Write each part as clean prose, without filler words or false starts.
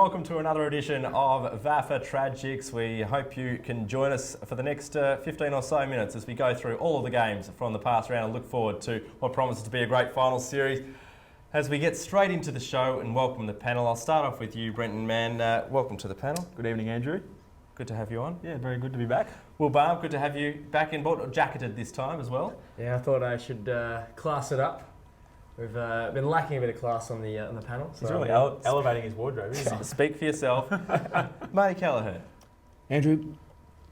welcome to another edition of VAFA Tragics. We hope you can join us for the next 15 or so minutes as we go through all of the games from the past round and look forward to what promises to be a great final series. As we get straight into the show and welcome the panel, I'll start off with you, Brenton Mann. Welcome to the panel. Good evening, Andrew. Good to have you on. Yeah, very good to be back. Will Barb, good to have you back in board, jacketed this time as well. Yeah, I thought I should class it up. We've been lacking a bit of class on the panel. So He's really elevating his wardrobe, isn't he? Speak for yourself. Marty Callagher. Andrew,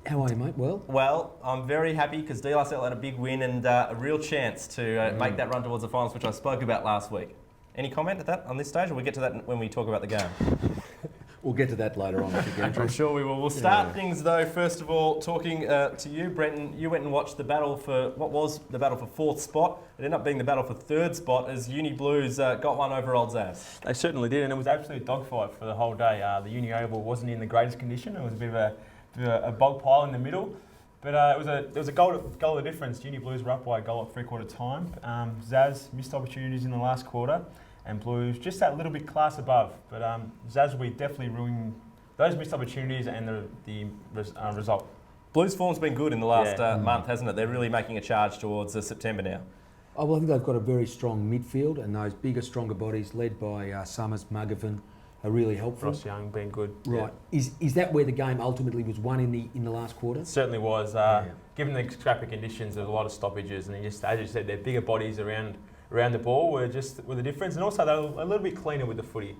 how are you, mate? Well, I'm very happy because Dela had a big win and a real chance to make that run towards the finals, which I spoke about last week. Any comment at that on this stage, or we'll get to that when we talk about the game? We'll get to that later on, I think, Andrew. I'm sure we will. We'll start things, though, first of all, talking to you, Brenton. You went and watched the battle for, what was the battle for fourth spot? It ended up being the battle for third spot as Uni Blues got one over Old Zaps. They certainly did, and it was absolute dogfight for the whole day. The Uni Oval wasn't in the greatest condition. It was a bit of a bog pile in the middle. But it was a goal of difference. Uni Blues were up by a goal at three-quarter time. Zaz missed opportunities in the last quarter, and Blues just that little bit class above. But Zaz will be definitely ruining those missed opportunities and the result. Blues' form's been good in the last month, hasn't it? They're really making a charge towards September now. Oh, well, I think they've got a very strong midfield, and those bigger, stronger bodies led by Summers, Mugovan, are really helpful. Ross Young being good. Right. Yeah. Is that where the game ultimately was won in the last quarter? It certainly was. Given the scrappy conditions, there was a lot of stoppages, and just, as you said, their bigger bodies around the ball were the difference, and also they were a little bit cleaner with the footy.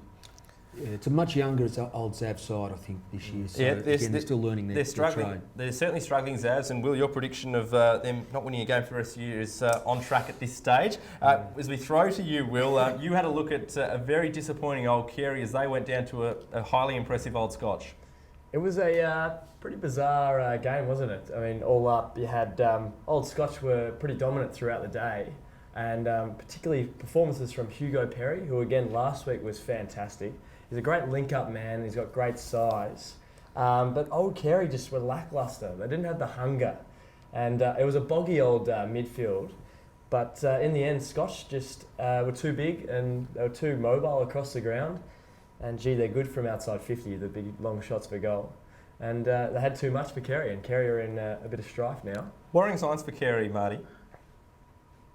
Yeah, it's a much younger Old Zaps side, I think, this year. So yeah, they're still learning their trade. They're certainly struggling, Zavs. And Will, your prediction of them not winning a game for the rest of the year is on track at this stage. As we throw to you, Will, you had a look at a very disappointing Old Carey as they went down to a highly impressive Old Scotch. It was a pretty bizarre game, wasn't it? I mean, all up, you had Old Scotch were pretty dominant throughout the day. And particularly performances from Hugo Perry, who again last week was fantastic. He's a great link-up man, he's got great size. But Old Carey just were lacklustre. They didn't have the hunger. And it was a boggy old midfield. But in the end, Scotch just were too big and they were too mobile across the ground. And gee, they're good from outside 50, the big long shots for goal. And they had too much for Carey, and Carey are in a bit of strife now. Worrying signs for Carey, Marty.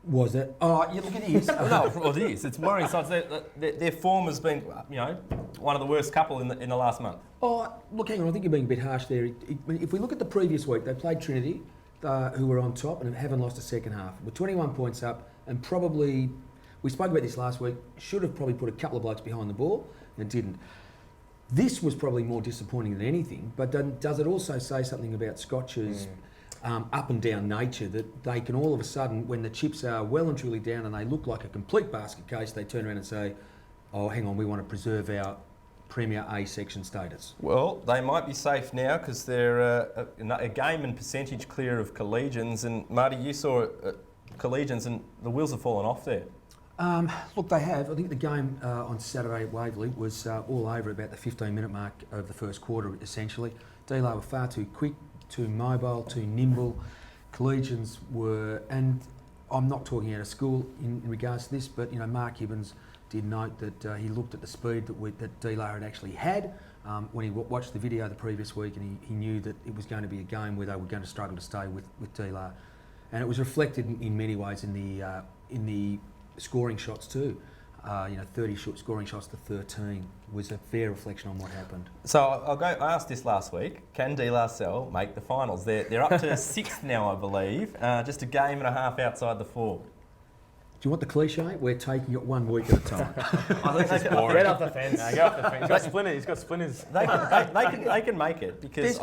Was it? Oh, you look, it is. No, well, it is. It's worrying signs. Their form has been, one of the worst couple in the last month. Oh, look, hang on. I think you're being a bit harsh there. If we look at the previous week, they played Trinity, who were on top and haven't lost a second half. With 21 points up, and probably, we spoke about this last week, should have probably put a couple of blokes behind the ball and didn't. This was probably more disappointing than anything, but does it also say something about Scotch's up and down nature, that they can all of a sudden, when the chips are well and truly down and they look like a complete basket case, they turn around and say, oh, hang on, we want to preserve our Premier A section status? Well, they might be safe now because they're a game and percentage clear of Collegians. And Marty, you saw Collegians and the wheels have fallen off there. Look, they have. I think the game on Saturday at Waverley was all over about the 15-minute mark of the first quarter, essentially. Dela were far too quick, too mobile, too nimble. Collegians were, and I'm not talking out of school in regards to this, but Mark Hibbins did note that he looked at the speed that Dela had actually had when he watched the video the previous week, and he knew that it was going to be a game where they were going to struggle to stay with Dela, and it was reflected in many ways in the scoring shots too. 30 scoring shots to 13 was a fair reflection on what happened. So I asked this last week. Can Dela make the finals? They're up to sixth now, I believe. Just a game and a half outside the four. Do you want the cliche? We're taking it 1 week at a time. I think it's boring. Get off the fence. Get off the fence. He's got splinters. They can make it because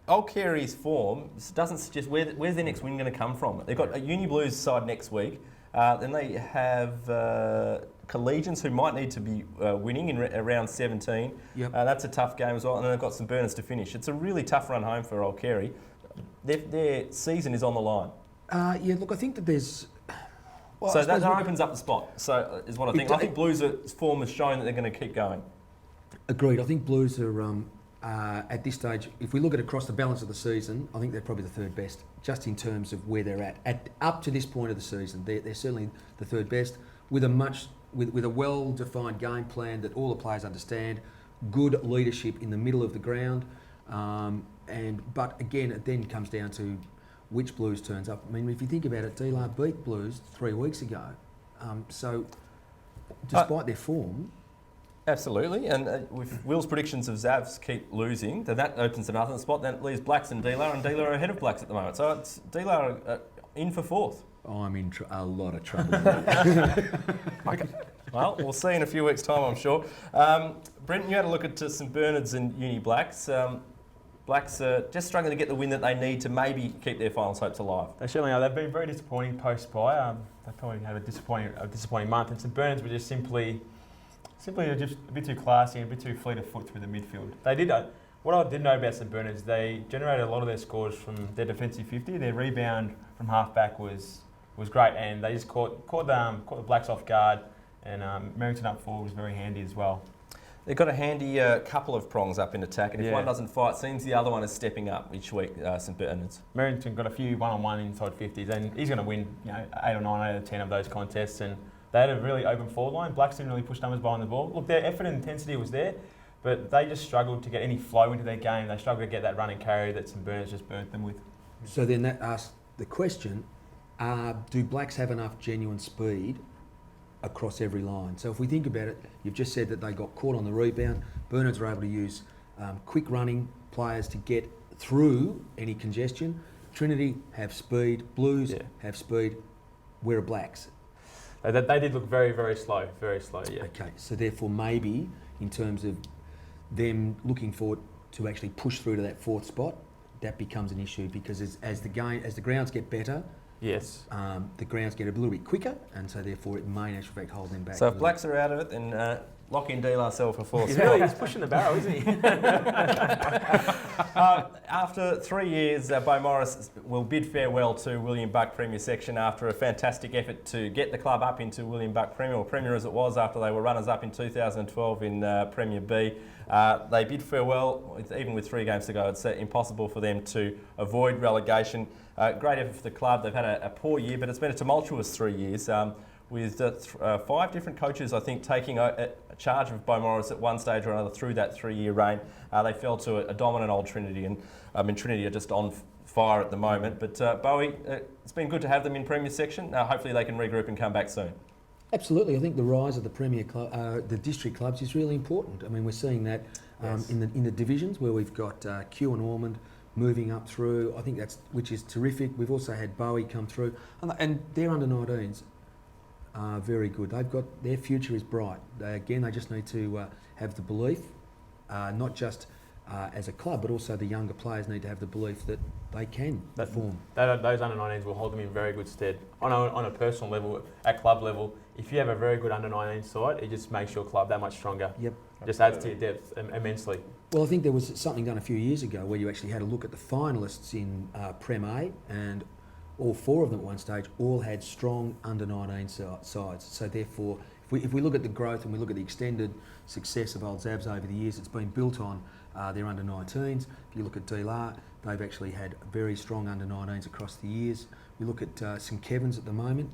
Old Carey's form doesn't suggest where's their next win going to come from. They've got a Uni Blues side next week. Then they have Collegians, who might need to be winning in around 17. Yep. That's a tough game as well. And then they've got some burners to finish. It's a really tough run home for Old Carey. Their season is on the line. Look, I think that there's... Well, so that opens up the spot, so is what I think. I think Blues' form has shown that they're going to keep going. Agreed. I think Blues are, at this stage, if we look at across the balance of the season, I think they're probably the third best, just in terms of where they're at. Up to this point of the season, they're certainly the third best, with a well-defined game plan that all the players understand, good leadership in the middle of the ground. But again, it then comes down to which Blues turns up. I mean, if you think about it, Dela beat Blues 3 weeks ago. So despite their form... Absolutely, and with Will's predictions of Zaps keep losing, then that opens another spot. Then it leaves Blacks and Dela are ahead of Blacks at the moment. So it's Dela are in for fourth. I'm in a lot of trouble. Okay. Well, we'll see in a few weeks' time, I'm sure. Brenton, you had a look at St Bernard's and Uni Blacks. Blacks are just struggling to get the win that they need to maybe keep their finals hopes alive. They certainly are. They've been very disappointing post-bye. They probably had a disappointing month, and St Bernard's were just simply just a bit too classy and a bit too fleet of foot through the midfield. They did. What I did know about St Bernard's, they generated a lot of their scores from their defensive 50. Their rebound from half-back was great, and they just caught the Blacks off guard, and Merrington up forward was very handy as well. They've got a handy couple of prongs up in attack, and if one doesn't fight, it seems the other one is stepping up each week, St Bernard's. Merrington got a few one-on-one inside 50s, and he's going to win 8 or 9 out of 10 of those contests, and they had a really open forward line. Blacks didn't really push numbers behind the ball. Look, their effort and intensity was there, but they just struggled to get any flow into their game. They struggled to get that run and carry that St Bernard's just burnt them with. So then that asks the question, do Blacks have enough genuine speed across every line? So if we think about it, you've just said that they got caught on the rebound. Bernards were able to use quick running players to get through any congestion. Trinity have speed, Blues have speed. Where are Blacks? They did look very, very slow, yeah. Okay, so therefore maybe in terms of them looking forward to actually push through to that fourth spot, that becomes an issue because as the grounds get better, yes, the grounds get a little bit quicker, and so therefore it may in actual fact hold them back. So if Blacks are out of it, then lock in Dela for fourth. He's pushing the barrel, isn't he? After 3 years, Bo Morris will bid farewell to William Buck Premier section after a fantastic effort to get the club up into William Buck Premier, or Premier as it was after they were runners-up in 2012 in Premier B. They bid farewell, even with 3 games to go. It's impossible for them to avoid relegation. Great effort for the club. They've had a poor year, but it's been a tumultuous 3 years. With 5 different coaches, I think, taking a charge of Bo Morris at one stage or another through that 3-year reign. They fell to a dominant old Trinity, and Trinity are just on fire at the moment. But Bowie, it's been good to have them in Premier section. Hopefully they can regroup and come back soon. Absolutely, I think the rise of the Premier club, the district clubs, is really important. I mean, we're seeing that in the divisions where we've got Kew and Ormond moving up through. I think which is terrific. We've also had Bowie come through, and their under-19s. Very good. Their future is bright. They just need to have the belief, not just as a club, but also the younger players need to have the belief that they can perform. Those under-19s will hold them in very good stead. On a personal level, at club level, if you have a very good under-19 side, it just makes your club that much stronger. Yep. Just adds to your depth immensely. Well, I think there was something done a few years ago where you actually had a look at the finalists in Prem A, and all 4 of them at one stage all had strong under-19 sides. So therefore, if we look at the growth and we look at the extended success of Old Zaps over the years, it's been built on their under-19s. If you look at Dela, they've actually had very strong under-19s across the years. We look at St Kevin's at the moment,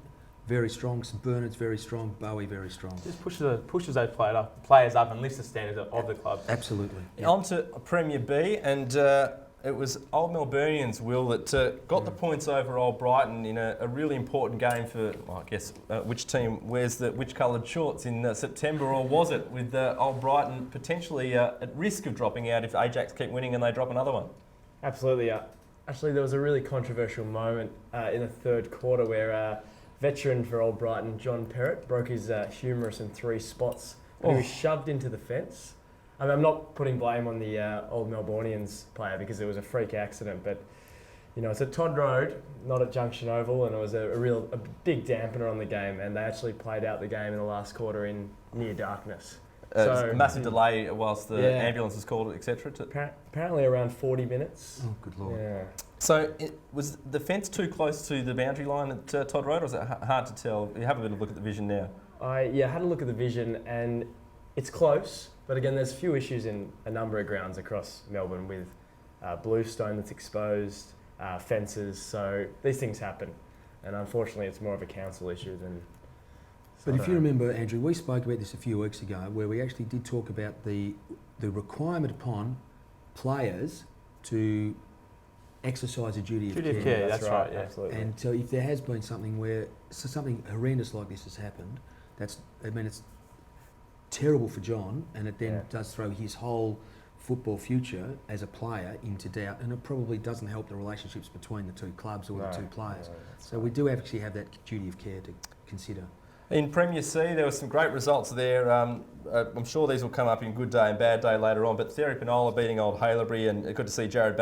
very strong. St Bernard's very strong. Bowie very strong. Just pushes those players up and lifts the standards of the club. Absolutely. Yep. On to Premier B, and it was Old Melburnians, Will, that got the points over Old Brighton in a really important game for, well, I guess, which team wears which coloured shorts in September, or was it, with Old Brighton potentially at risk of dropping out if Ajax keep winning and they drop another one? Absolutely. Actually, there was a really controversial moment in the third quarter where veteran for Old Brighton, John Perrott, broke his humerus in 3 spots. He was shoved into the fence. I mean, I'm not putting blame on the Old Melburnians player because it was a freak accident, but it's at Todd Road, not at Junction Oval, and it was a big dampener on the game, and they actually played out the game in the last quarter in near darkness. So massive delay whilst the ambulance was called, etc. Apparently around 40 minutes. Oh, good lord. Yeah. So was the fence too close to the boundary line at Todd Road, or is it hard to tell? You have a bit of a look at the vision now. I had a look at the vision, and it's close. But again, there's a few issues in a number of grounds across Melbourne with bluestone that's exposed, fences, so these things happen. And unfortunately, it's more of a council issue than But if you remember, Andrew, we spoke about this a few weeks ago, where we actually did talk about the requirement upon players to exercise a duty of care. That's right. Yeah. Absolutely. And so, if there has been something horrendous like this has happened, it's terrible for John, and it then does throw his whole football future as a player into doubt, and it probably doesn't help the relationships between the two clubs or the two players. So we do actually have that duty of care to consider. In Premier C, there were some great results there. I'm sure these will come up in good day and bad day later on, but Theory Penola beating Old Haileybury, and good to see Jared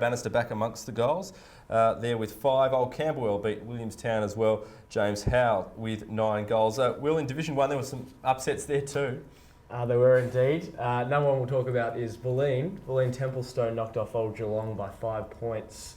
Bannister back amongst the goals there with 5. Old Camberwell beat Williamstown as well. James Howe with 9 goals. Will, in Division 1 there were some upsets there too. There were indeed. Number one we'll talk about is Bulleen. Bulleen Templestowe knocked off Old Geelong by 5 points.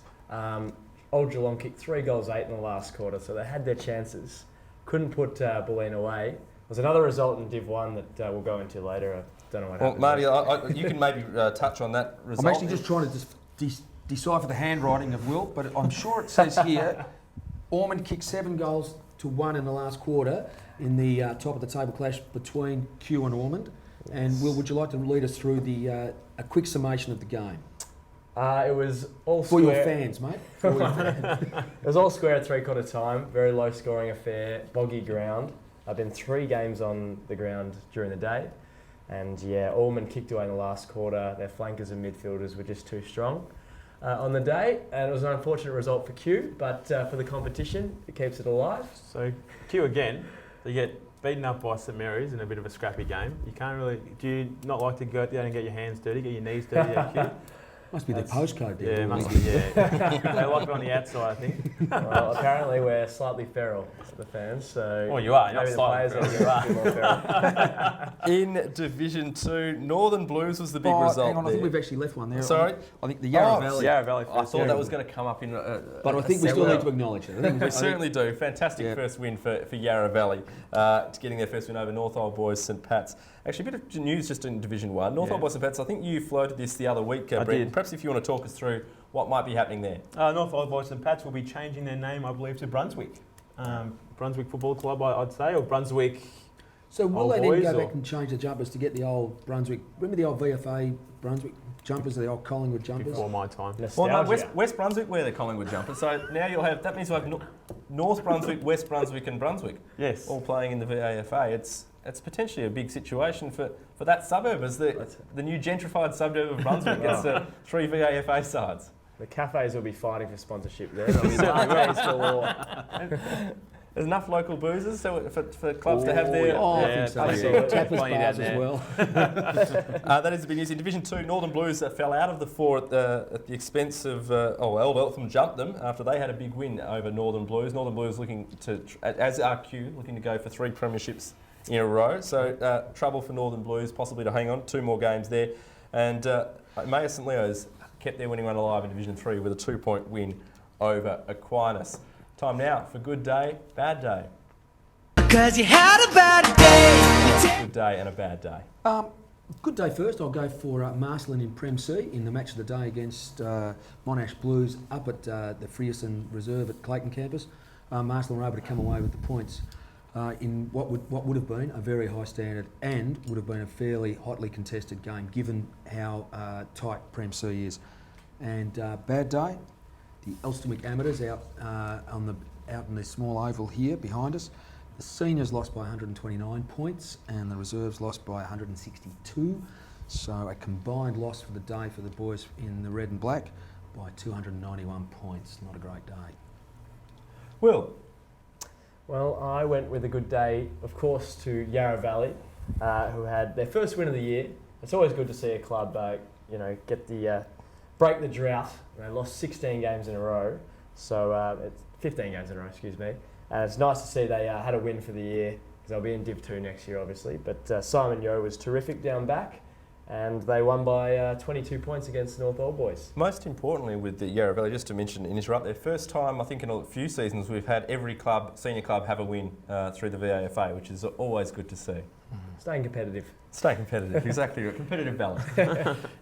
Old Geelong kicked 3 goals 8 in the last quarter, so they had their chances. Couldn't put Bulleen away. There's another result in Div 1 that we'll go into later. I don't know what happened. Well, Marty, you can maybe touch on that result. I'm actually just trying to decipher the handwriting of Will, but I'm sure it says here, Ormond kicked 7 goals to 1 in the last quarter in the top of the table clash between Kew and Ormond. And Will, would you like to lead us through a quick summation of the game? It was all For square. your fans, mate. For your fans. It was all square at 3/4 time. Very low scoring affair, boggy ground. I've been 3 games on the ground during the day. And Ormond kicked away in the last quarter. Their flankers and midfielders were just too strong on the day. And it was an unfortunate result for Kew, but for the competition, it keeps it alive. So Kew again, they get beaten up by St Mary's in a bit of a scrappy game. You can't really. Do you not like to go out there and get your hands dirty, get your knees dirty at Kew? Must be the postcode there. Yeah, must be, yeah. They like it on the outside, I think. Well, apparently we're slightly feral, the fans. So well, you are. You're maybe not the slightly players feral. are a bit more feral. In Division 2, Northern Blues was the big result Hang on, I there. think we've actually left one there. Sorry? I think the Yarra Valley. Yarra Valley I first. thought that was going to come up in But I think we still need to acknowledge it. I think We certainly do. Fantastic first win for Yarra Valley, getting their first win over North Old Boys St Pat's. Actually, a bit of news just in Division 1. North Old Boys St Pat's, I think you floated this the other week, Brendan. did. Perhaps if you want to talk us through what might be happening there. North Old Boys St Pat's will be changing their name, I believe, to Brunswick. Brunswick Football Club, I'd say, or Brunswick. So will Old they then Boys go or- back and change the jumpers to get the old Brunswick? Remember the old VFA Brunswick jumpers, the old Collingwood jumpers? Before my time. Well, no, Nostalgia. West Brunswick wear the Collingwood jumpers, so now you'll have, that means you'll have North Brunswick, West Brunswick and Brunswick Yes. all playing in the VAFA. It's potentially a big situation for that suburb, as the new gentrified suburb of Brunswick gets 3 VAFA sides. The cafes will be fighting for sponsorship there. They'll be last days galore. There's enough local boozers for clubs to have their... Oh, Yeah, I think so. absolutely. Tappers Plenty bars down as there. well. That is the big news. In Division 2, Northern Blues fell out of the 4 at the expense of... Old Eltham jumped them after they had a big win over Northern Blues. Northern Blues looking to, as RQ, looking to go for 3 premierships in a row. So trouble for Northern Blues, possibly to hang on. 2 more games there. And Mayor St Leo's kept their winning run alive in Division 3 with a 2-point win over Aquinas. Time now for Good Day, Bad Day. Because you had a bad day. Good day and a bad day. Good day first. I'll go for Marcelin in Prem C in the match of the day against Monash Blues up at the Frierson Reserve at Clayton campus. Marcelin were able to come away with the points in what would have been a very high standard and would have been a fairly hotly contested game given how tight Prem C is. And bad day, the Elsternwick Amateurs out in the small oval here behind us. The seniors lost by 129 points and the reserves lost by 162. So a combined loss for the day for the boys in the red and black by 291 points. Not a great day. Will? Well, I went with a good day, of course, to Yarra Valley, who had their first win of the year. It's always good to see a club, get the break the drought. They lost 16 games in a row, so it's 15 games in a row, excuse me. And it's nice to see they had a win for the year because they'll be in Div 2 next year, obviously. But Simon Yeo was terrific down back, and they won by 22 points against North Old Boys. Most importantly with the Yarra Valley, just to mention and interrupt there, first time I think in a few seasons we've had every club, senior club, have a win through the VAFA, which is always good to see. Staying competitive. Stay competitive, exactly, a competitive balance.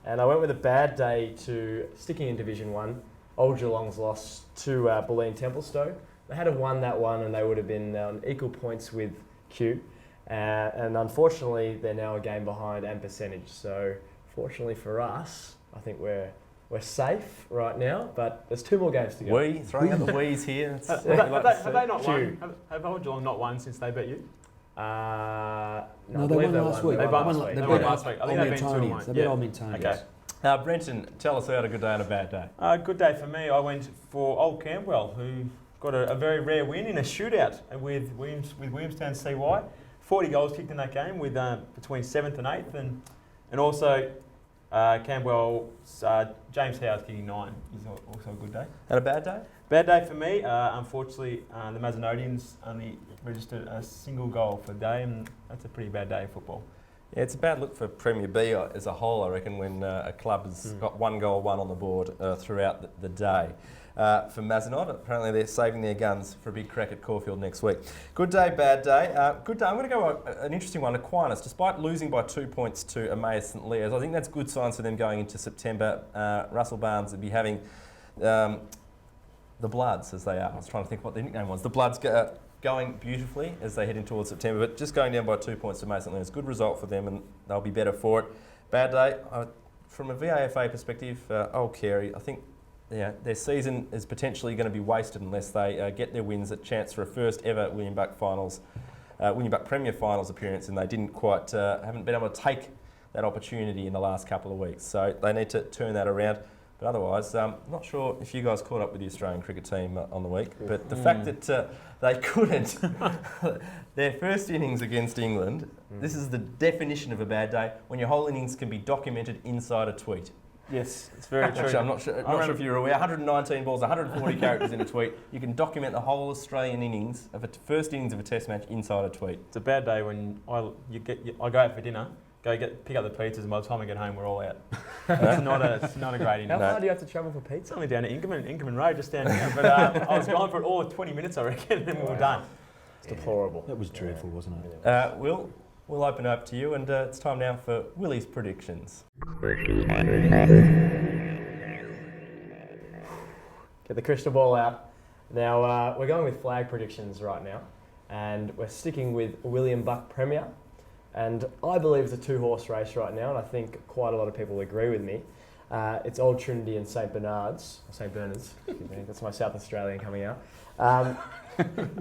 And I went with a bad day to sticking in Division 1. Old Geelong's loss to Bulleen Templestowe. they had have won that one and they would have been on equal points with Q. And unfortunately, they're now a game behind and percentage. So fortunately for us, I think we're safe right now, but there's 2 more games to go. Throwing out the wees here. Have they not won? Have Old Geelong not won since they beat you? No, they won last week. They won last week. I think they've been 2-1. They beat Old Mintonians. Okay. Brenton, tell us about a good day and a bad day. Good day for me. I went for Old Campbell, who got a very rare win in a shootout with Williamstown CY. 40 goals kicked in that game with between 7th and 8th, and also Campbell, James Howard's kicking 9 is also a good day. And a bad day? Bad day for me. Unfortunately, the Mazanodians only registered a single goal for the day, and that's a pretty bad day of football. Yeah, it's a bad look for Premier B as a whole, I reckon, when a club has got 1 goal, 1 on the board throughout the day. For Mazanod, apparently they're saving their guns for a big crack at Caulfield next week. Good day, bad day. Good day, I'm going to go an interesting one. Aquinas, despite losing by 2 points to Emmaus St Leo's, I think that's good signs for them going into September. Russell Barnes will be having the Bloods, as they are. I was trying to think what their nickname was. The Bloods going beautifully as they head in towards September, but just going down by 2 points to Emmaus St Leo's, good result for them, and they'll be better for it. Bad day, from a VAFA perspective, Old Carey, I think their season is potentially going to be wasted unless they get their wins, a chance for a first ever William Buck Premier Finals appearance, and they didn't quite, haven't been able to take that opportunity in the last couple of weeks. So they need to turn that around. But otherwise, not sure if you guys caught up with the Australian cricket team on the week, but the fact that they couldn't, their first innings against England, this is the definition of a bad day, when your whole innings can be documented inside a tweet. Yes, it's very true. Actually, I'm not sure if you're aware. 119 balls, 140 characters in a tweet. You can document the whole Australian innings of first innings of a Test match inside a tweet. It's a bad day when I go out for dinner, pick up the pizzas, and by the time I get home, we're all out. It's not a great innings. How far do you have to travel for pizza? It's only down to Inkerman Road, just down here. But I was gone for all of 20 minutes, I reckon, and we were done. It's deplorable. That was dreadful, wasn't it? We'll open up to you, and it's time now for Willie's predictions. Get the crystal ball out. Now, we're going with flag predictions right now, and we're sticking with William Buck Premier. And I believe it's a 2-horse race right now, and I think quite a lot of people agree with me. It's Old Trinity and St Bernard's. That's my South Australian coming out.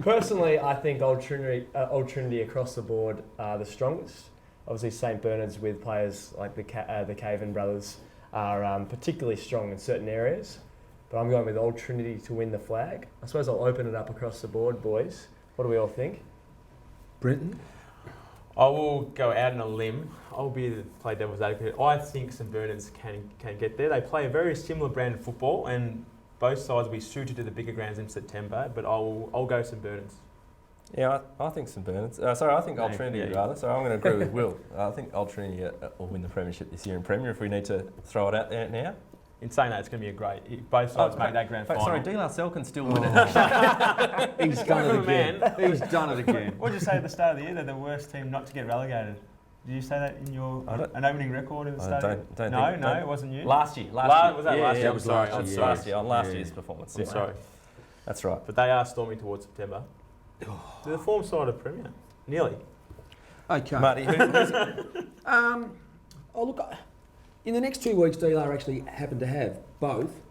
Personally, I think Old Trinity across the board are the strongest. Obviously, St Bernard's with players like the Caven brothers are particularly strong in certain areas. But I'm going with Old Trinity to win the flag. I suppose I'll open it up across the board, boys. What do we all think? Brenton? I will go out on a limb. I'll play devil's advocate. I think St Bernard's can get there. They play a very similar brand of football, and both sides will be suited to the bigger grounds in September. But I'll go St Bernard's. Yeah, I think St Bernard's. I think Old Trinity rather. So I'm going to agree with Will. I think Old Trinity will win the premiership this year in Premier. If we need to throw it out there now. In saying that, it's going to be a great. If both sides make that grand final. Sorry, Dela can still win it. He's done it again. He's done it again. What did you say at the start of the year? They're the worst team not to get relegated. Did you say that in your an opening record at the start? No, it wasn't you. Last year. Was that last year? Yeah, it was last year. On last year's performance. I'm sorry. That's right. But they are storming towards September. To the form side of Premier. Nearly. Okay. Marty, look, in the next 2 weeks, Dela actually happened to have both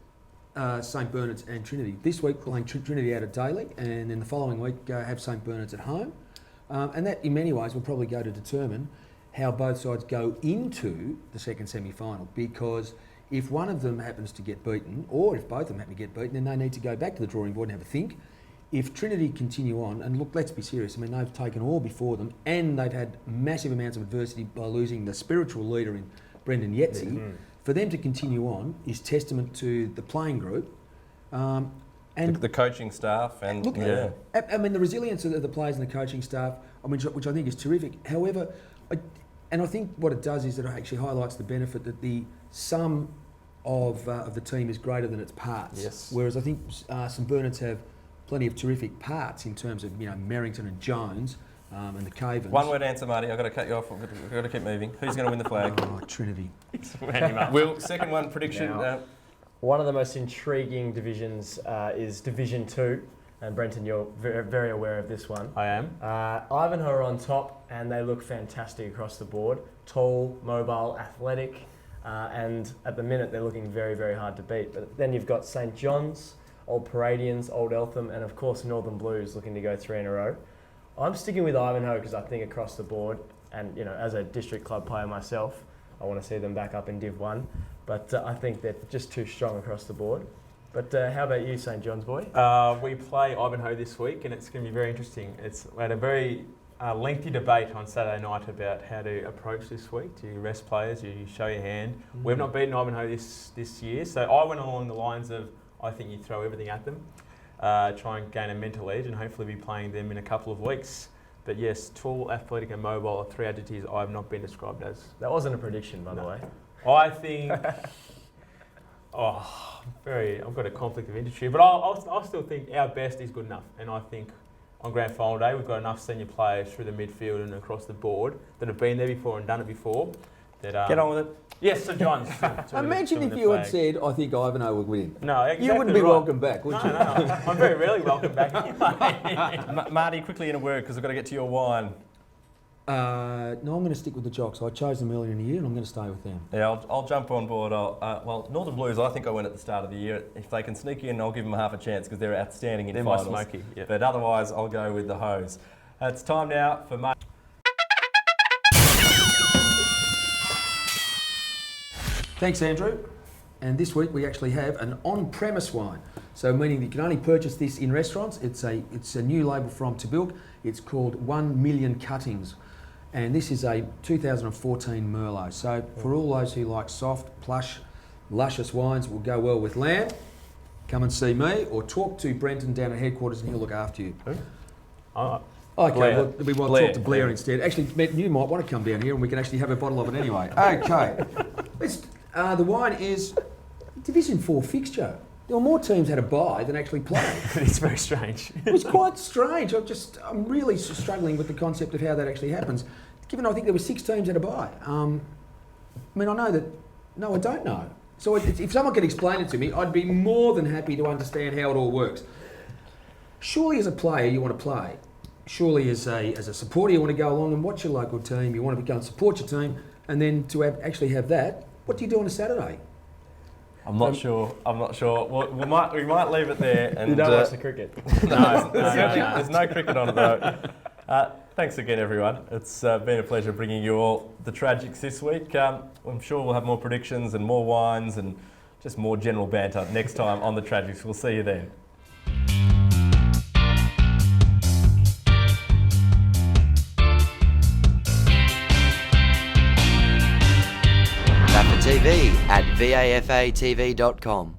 St Bernard's and Trinity. This week, playing Trinity out at Daly, and then the following week, have St Bernard's at home. And that, in many ways, will probably go to determine how both sides go into the second semi-final, because if one of them happens to get beaten, or if both of them happen to get beaten, then they need to go back to the drawing board and have a think. If Trinity continue on, and look, let's be serious, I mean, they've taken all before them, and they've had massive amounts of adversity by losing the spiritual leader in Brendan Yetzi. For them to continue on is testament to the playing group. And the coaching staff and I mean, the resilience of the players and the coaching staff, which I think is terrific. However, I think what it does is that it actually highlights the benefit that the sum of the team is greater than its parts. Yes. Whereas I think St Bernard's have plenty of terrific parts in terms of Merrington and Jones and the Cavens. One word answer, Marty. I've got to cut you off. I've got to keep moving. Who's going to win the flag? Trinity. Will, second one prediction. One of the most intriguing divisions is Division 2. And Brenton, you're very, very aware of this one. I am. Ivanhoe are on top, and they look fantastic across the board. Tall, mobile, athletic, and at the minute they're looking very, very hard to beat. But then you've got St John's, Old Paradians, Old Eltham, and of course Northern Blues looking to go 3 in a row. I'm sticking with Ivanhoe because I think across the board, and you know, as a district club player myself, I want to see them back up in Div 1. But I think they're just too strong across the board. But how about you, St John's boy? We play Ivanhoe this week, and it's going to be very interesting. We had a very lengthy debate on Saturday night about how to approach this week. Do you rest players? Do you show your hand? We've not beaten Ivanhoe this year, so I went along the lines of I think you throw everything at them, try and gain a mental edge, and hopefully be playing them in a couple of weeks. But yes, tall, athletic, and mobile are 3 adjectives I have not been described as. That wasn't a prediction, by the way. I think. I've got a conflict of interest here, but I still think our best is good enough, and I think on grand final day we've got enough senior players through the midfield and across the board that have been there before and done it before. That Get on with it. yes, Sir John's. Imagine if you had said, I think Ivanhoe would win. No, exactly You wouldn't be right. welcome back, would you? No. I'm very rarely welcome back anyway. Marty, quickly in a word because we've got to get to your wine. No, I'm going to stick with the Jocks. I chose them earlier in the year and I'm going to stay with them. Yeah, I'll jump on board. Well, Northern Blues, I think I went at the start of the year. If they can sneak in, I'll give them half a chance because they're outstanding in They're my finals. smoky, yep. But otherwise, I'll go with the Hose. It's time now for Marty. Thanks, Andrew. And this week we actually have an on-premise wine. So meaning that you can only purchase this in restaurants. It's a new label from Tabilk. It's called 1 Million Cuttings. And this is a 2014 Merlot. So for all those who like soft, plush, luscious wines will go well with lamb, come and see me or talk to Brenton down at headquarters and he'll look after you. Oh, Okay, Blair. well, we might Blair. talk to Blair instead. Actually, you might want to come down here and we can actually have a bottle of it anyway. Okay. The wine is Division 4 fixture. There were more teams had a bye than actually played. it's very strange. It was quite strange. I'm really struggling with the concept of how that actually happens. Given I think there were 6 teams had a bye. I mean, I know that. No, I don't know. So if someone could explain it to me, I'd be more than happy to understand how it all works. Surely, as a player, you want to play. Surely, as a supporter, you want to go along and watch your local team. You want to go and support your team, and then to actually have that. What do you do on a Saturday? I'm not sure. We might leave it there. And, You don't watch the cricket. No, there's no cricket on it though. Thanks again, everyone. It's been a pleasure bringing you all the Tragics this week. I'm sure we'll have more predictions and more wines and just more general banter next time on the Tragics. We'll see you then. VAFA TV at vafatv.com.